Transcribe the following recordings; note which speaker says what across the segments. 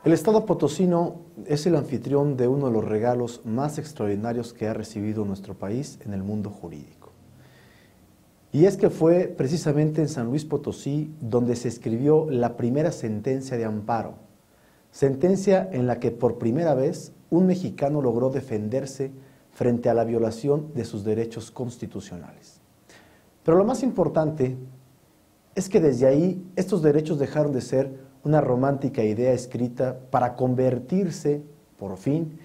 Speaker 1: El Estado potosino es el anfitrión de uno de los regalos más extraordinarios que ha recibido nuestro país en el mundo jurídico. Y es que fue precisamente en San Luis Potosí donde se escribió la primera sentencia de amparo, sentencia en la que por primera vez un mexicano logró defenderse frente a la violación de sus derechos constitucionales. Pero lo más importante es que desde ahí estos derechos dejaron de ser una romántica idea escrita para convertirse, por fin,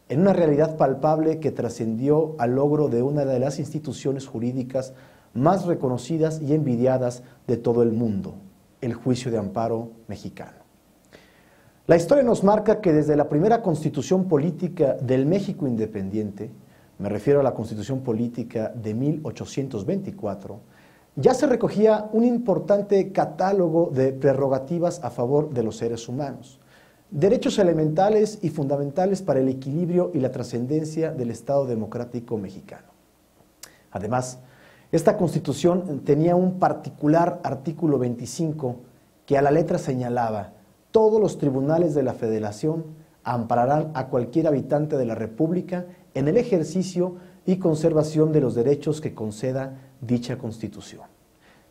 Speaker 1: en una realidad palpable que trascendió al logro de una de las instituciones jurídicas más reconocidas y envidiadas de todo el mundo, el juicio de amparo mexicano. La historia nos marca que desde la primera constitución política del México independiente, me refiero a la Constitución Política de 1824, ya se recogía un importante catálogo de prerrogativas a favor de los seres humanos, derechos elementales y fundamentales para el equilibrio y la trascendencia del Estado democrático mexicano. Además, esta Constitución tenía un particular artículo 25 que a la letra señalaba: todos los tribunales de la Federación ampararán a cualquier habitante de la República en el ejercicio y conservación de los derechos que conceda dicha Constitución.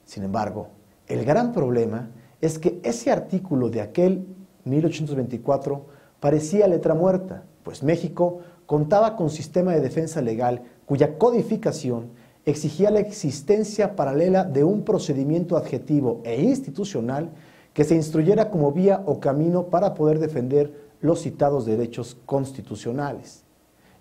Speaker 1: Sin embargo, el gran problema es que ese artículo de aquel 1824 parecía letra muerta, pues México contaba con un sistema de defensa legal cuya codificación exigía la existencia paralela de un procedimiento adjetivo e institucional que se instruyera como vía o camino para poder defender los citados derechos constitucionales.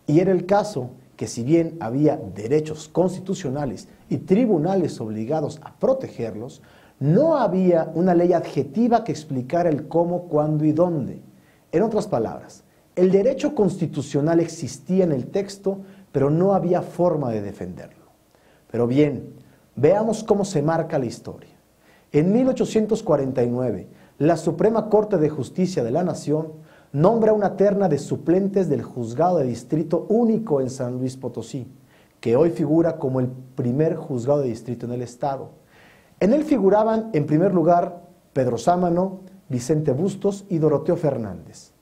Speaker 1: Y era el caso que, si bien había derechos constitucionales y tribunales obligados a protegerlos, no había una ley adjetiva que explicara el cómo, cuándo y dónde. En otras palabras, el derecho constitucional existía en el texto, pero no había forma de defenderlo. Pero bien, veamos cómo se marca la historia. En 1849, la Suprema Corte de Justicia de la Nación nombra una terna de suplentes del Juzgado de Distrito único en San Luis Potosí, que hoy figura como el primer juzgado de distrito en el estado. En él figuraban, en primer lugar, Pedro Sámano, Vicente Bustos y Doroteo Fernández.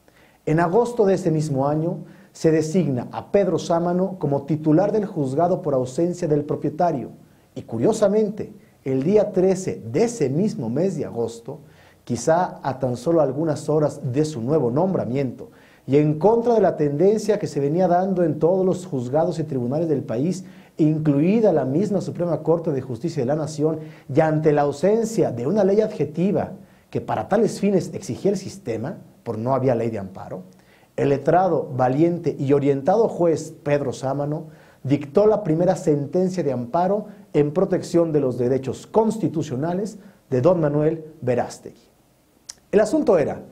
Speaker 1: En agosto de ese mismo año, se designa a Pedro Sámano como titular del juzgado por ausencia del propietario. Y curiosamente, el día 13 de ese mismo mes de agosto, quizá a tan solo algunas horas de su nuevo nombramiento, y en contra de la tendencia que se venía dando en todos los juzgados y tribunales del país, incluida la misma Suprema Corte de Justicia de la Nación, y ante la ausencia de una ley adjetiva que para tales fines exigía el sistema, por no había ley de amparo, el letrado, valiente y orientado juez Pedro Sámano dictó la primera sentencia de amparo en protección de los derechos constitucionales de don Manuel Verástegui. El asunto era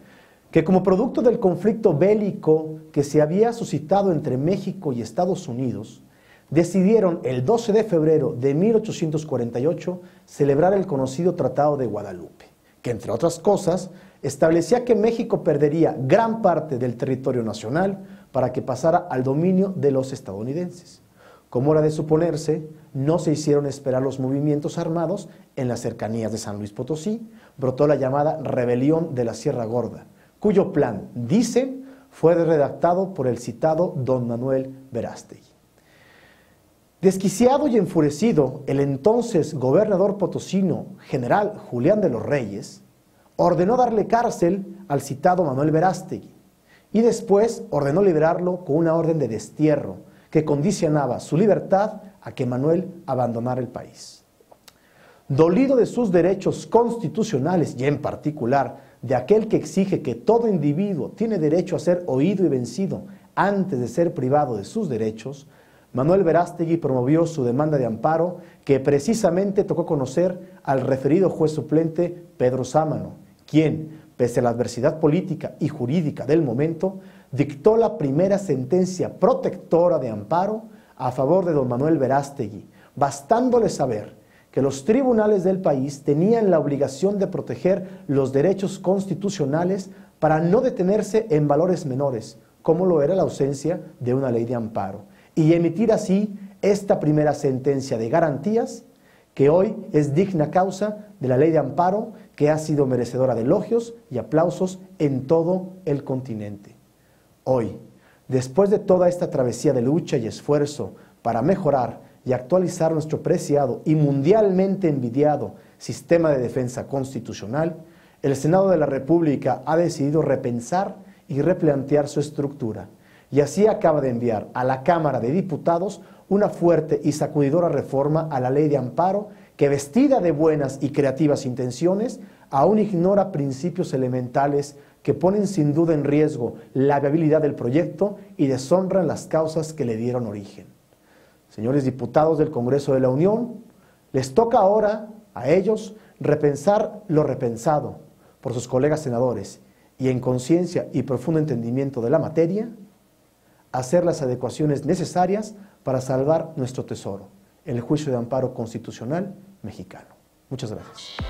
Speaker 1: que, como producto del conflicto bélico que se había suscitado entre México y Estados Unidos, decidieron el 12 de febrero de 1848 celebrar el conocido Tratado de Guadalupe, que, entre otras cosas, establecía que México perdería gran parte del territorio nacional para que pasara al dominio de los estadounidenses. Como era de suponerse, no se hicieron esperar los movimientos armados en las cercanías de San Luis Potosí. Brotó la llamada Rebelión de la Sierra Gorda, cuyo plan, dicen, fue redactado por el citado don Manuel Verástegui. Desquiciado y enfurecido, el entonces gobernador potosino, general Julián de los Reyes, ordenó darle cárcel al citado Manuel Verástegui y después ordenó liberarlo con una orden de destierro que condicionaba su libertad a que Manuel abandonara el país. Dolido de sus derechos constitucionales y en particular de aquel que exige que todo individuo tiene derecho a ser oído y vencido antes de ser privado de sus derechos, Manuel Verástegui promovió su demanda de amparo, que precisamente tocó conocer al referido juez suplente Pedro Sámano, quien, pese a la adversidad política y jurídica del momento, dictó la primera sentencia protectora de amparo a favor de don Manuel Verástegui, bastándole saber que los tribunales del país tenían la obligación de proteger los derechos constitucionales para no detenerse en valores menores, como lo era la ausencia de una ley de amparo, y emitir así esta primera sentencia de garantías que hoy es digna causa de la ley de amparo que ha sido merecedora de elogios y aplausos en todo el continente. Hoy, después de toda esta travesía de lucha y esfuerzo para mejorar y actualizar nuestro preciado y mundialmente envidiado sistema de defensa constitucional, el Senado de la República ha decidido repensar y replantear su estructura, y así acaba de enviar a la Cámara de Diputados una fuerte y sacudidora reforma a la ley de amparo que, vestida de buenas y creativas intenciones, aún ignora principios elementales que ponen sin duda en riesgo la viabilidad del proyecto y deshonran las causas que le dieron origen. Señores diputados del Congreso de la Unión, les toca ahora a ellos repensar lo repensado por sus colegas senadores y, en conciencia y profundo entendimiento de la materia, hacer las adecuaciones necesarias para salvar nuestro tesoro, el juicio de amparo constitucional mexicano. Muchas gracias.